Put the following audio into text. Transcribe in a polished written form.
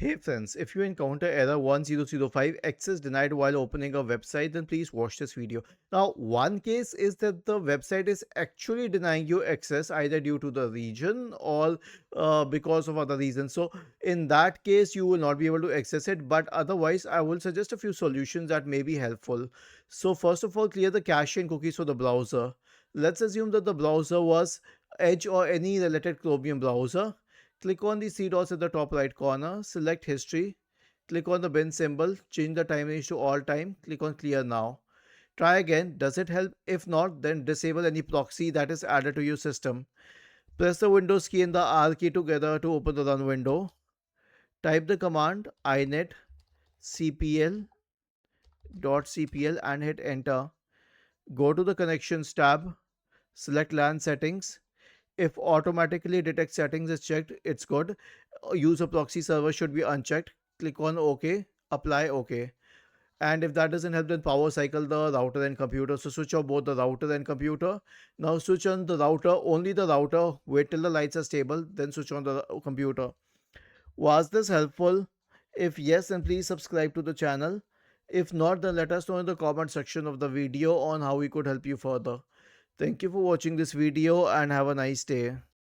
Hey friends, if you encounter error 1005 access denied while opening a website, then please watch this video. Now, one case is that the website is actually denying you access either due to the region or because of other reasons. So, in that case, you will not be able to access it. But otherwise, I will suggest a few solutions that may be helpful. So, first of all, clear the cache and cookies for the browser. Let's assume that the browser was Edge or any related Chromium browser. Click on the three dots at the top right corner, select history, click on the bin symbol, change the time range to all time, click on clear now. Try again, does it help? If not, then disable any proxy that is added to your system. Press the Windows key and the R key together to open the run window. Type the command inet cpl.cpl and hit enter. Go to the connections tab, select LAN settings. If automatically detect settings is checked, it's good. Use a proxy server should be unchecked. Click on OK, apply OK. And if that doesn't help, then power cycle the router and computer. So switch off both the router and computer. Now switch on the router, only the router. Wait till the lights are stable, then switch on the computer. Was this helpful? If yes, then please subscribe to the channel. If not, then let us know in the comment section of the video on how we could help you further. Thank you for watching this video and have a nice day.